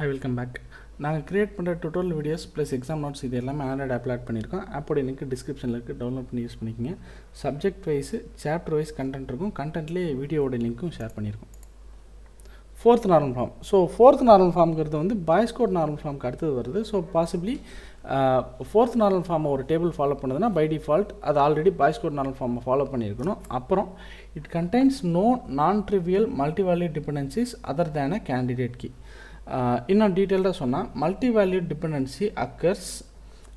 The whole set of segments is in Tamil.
Hi, welcome back. நாங்கள் கிரியேட் பண்ணுற tutorial videos plus exam notes இது எல்லாமே ஆண்ட்ராய்டு ஆப்பில் ஆட் பண்ணியிருக்கோம். ஆப்போட லிங்க் டிஸ்கிரிப்ஷனில் இருக்குது, டவுன்லோட் பண்ணி யூஸ் பண்ணிக்கோங்க. Subject wise chapter wise content இருக்கும், கண்டென்ட்லேயே வீடியோவோட லிங்க்கும் ஷேர் பண்ணியிருக்கோம். Fourth normal form. So fourth normal ஃபார்ம்ங்கிறது வந்து பாய்ஸ் கோட் நார்மல் ஃபார்முக்கு அடுத்தது வருது. ஸோ பாசிபிளி ஃபோர்த் நார்மல் ஃபார்மை ஒரு டேபிள் ஃபாலோ பண்ணுதுன்னா பை டிஃபால்ட் அது ஆல்ரெடி பாய்ஸ் கோட் நார்மல் ஃபார்மை ஃபாலோ பண்ணியிருக்கணும். அப்புறம் it contains no non trivial multivalued dependencies other than a candidate key. இன்னும் டீட்டெயில்டாக சொன்னால் மல்டிவேல்யூட் டிபெண்டன்சி அக்கர்ஸ்.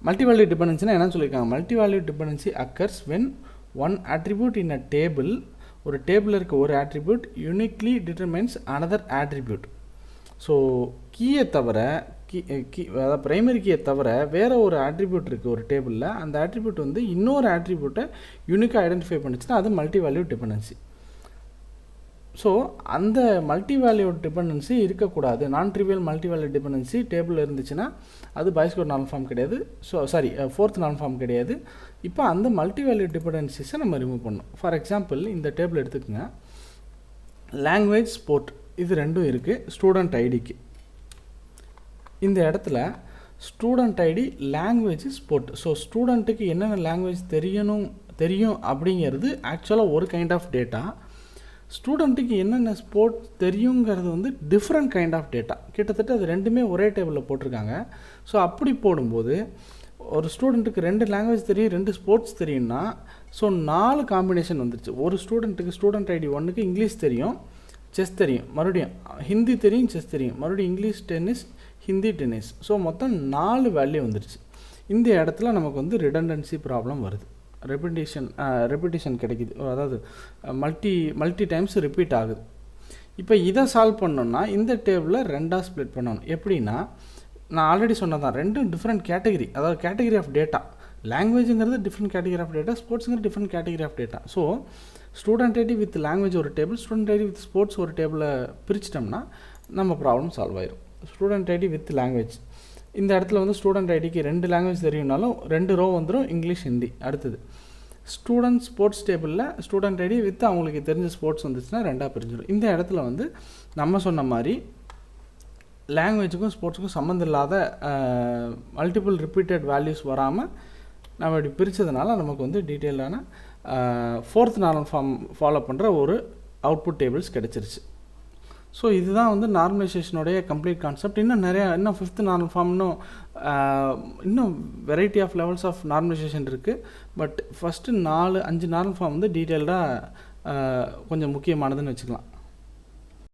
மல்டிவேல்யூட் டிபெண்டன்சினா என்னன்னு சொல்லியிருக்காங்க? Multivalued dependency occurs when one attribute in a table, ஒரு டேபிளில் இருக்க ஒரு attribute uniquely determines another attribute. So கீயை தவிர அதாவது ப்ரைமரி கீயை தவிர வேறு ஒரு ஆட்ரிபியூட் இருக்குது ஒரு டேபிளில், அந்த ஆட்ரிபியூட் வந்து இன்னொரு ஆட்ரிபியூட்டை யூனிக்காக ஐடென்டிஃபை பண்ணிச்சுன்னா அது மல்டிவேல்யூட் டிபெண்டன்சி. ஸோ அந்த மல்டிவேல்யூட் டிபெண்டன்சி இருக்கக்கூடாது. நான் ட்ரிவியல் மல்டிவேல்யூட் டிபெண்டன்சி டேபிளில் இருந்துச்சுன்னா அது பாய்ஸ் கோட் நார்மல் ஃபார்ம் கிடையாது. ஸோ ஃபோர்த் நார்மல் ஃபார்ம் கிடையாது. இப்போ அந்த மல்டிவேல்யூட் டிபெண்டன்சிஸை நம்ம ரிமூவ் பண்ணணும். ஃபார் எக்ஸாம்பிள் இந்த டேபிள் எடுத்துக்கோங்க. லாங்குவேஜ் ஸ்போர்ட் இது ரெண்டும் இருக்குது ஸ்டூடெண்ட் ஐடிக்கு. இந்த இடத்துல student ID language sport. So ஸ்டூடெண்ட்டுக்கு என்னென்ன லாங்குவேஜ் தெரியும் அப்படிங்கிறது ஆக்சுவலாக ஒரு கைண்ட் ஆஃப் டேட்டா. ஸ்டூடெண்ட்டுக்கு என்னென்ன ஸ்போர்ட்ஸ் தெரியுங்கிறது வந்து டிஃப்ரெண்ட் கைண்ட் ஆஃப் டேட்டா. கிட்டத்தட்ட அது ரெண்டுமே ஒரே டேபிளில் போட்டிருக்காங்க. ஸோ அப்படி போடும்போது ஒரு ஸ்டூடெண்ட்டுக்கு 2 லாங்குவேஜ் தெரியும், 2 ஸ்போர்ட்ஸ் தெரியும்னா ஸோ 4 காம்பினேஷன் வந்துருச்சு. ஒரு ஸ்டூடெண்ட்டுக்கு ஸ்டூடெண்ட் ஐடி 1க்கு இங்கிலீஷ் தெரியும், செஸ் தெரியும், மறுபடியும் ஹிந்தி தெரியும், செஸ் தெரியும், மறுபடியும் English tennis, Hindi tennis. So மொத்தம் 4 வேல்யூ வந்துருச்சு. இந்த இடத்துல நமக்கு வந்து ரிடண்டன்சி ப்ராப்ளம் வருது. ரெப்பிட்டேஷன் கிடைக்குது, அதாவது மல்டி டைம்ஸ் ரிப்பீட் ஆகுது. இப்போ இதை சால்வ் பண்ணோன்னா இந்த டேபிளை 2ஆக ஸ்ப்ளிட் பண்ணணும். எப்படின்னா நான் ஆல்ரெடி சொன்னதான், 2 டிஃப்ரெண்ட் கேட்டகரி, அதாவது கேட்டகரி ஆஃப் டேட்டா. லாங்குவேஜுங்கிறது டிஃப்ரெண்ட் கேட்டகரி ஆஃப் டேட்டா, ஸ்போர்ட்ஸுங்கிறது different category of data. So student ID with language ஒரு table, student ID with sports ஒரு டேபிளை பிரிச்சிட்டோம்னா நம்ம ப்ராப்ளம் சால்வ் ஆயிடும். ஸ்டூடெண்ட் ஐடி வித் லாங்குவேஜ் இந்த இடத்துல வந்து ஸ்டூடெண்ட் ஐடிக்கு 2 லாங்குவேஜ் தெரியும்னாலும் 2 ரோ வந்துடும், இங்கிலீஷ் ஹிந்தி. அடுத்தது ஸ்டூடெண்ட் ஸ்போர்ட்ஸ் டேபிளில் ஸ்டூடெண்ட் ஐடி வித் அவங்களுக்கு தெரிஞ்ச ஸ்போர்ட்ஸ் வந்துச்சுன்னா 2ஆக பிரிஞ்சிடும். இந்த இடத்துல வந்து நம்ம சொன்ன மாதிரி லாங்குவேஜுக்கும் ஸ்போர்ட்ஸுக்கும் சம்மந்தம் இல்லாத மல்டிபிள் ரிப்பீட்டட் வேல்யூஸ் வராமல் நம்ம இப்படி பிரித்ததுனால நமக்கு வந்து டீட்டெயிலான ஃபோர்த் நார்மல் ஃபார்ம் ஃபாலோ பண்ணுற ஒரு அவுட்புட் டேபிள்ஸ் கிடச்சிருச்சு. ஸோ இதுதான் வந்து நார்மலைசேஷனுடைய கம்ப்ளீட் கான்செப்ட். இன்னும் ஃபிஃப்த் நார்மல் ஃபார்ம் இன்னும் variety of levels of normalization இருக்குது. பட் ஃபஸ்ட்டு 4-5 நார்மல் ஃபார்ம் வந்து டீட்டெயில்டாக கொஞ்சம் முக்கியமானதுன்னு வச்சுக்கலாம்.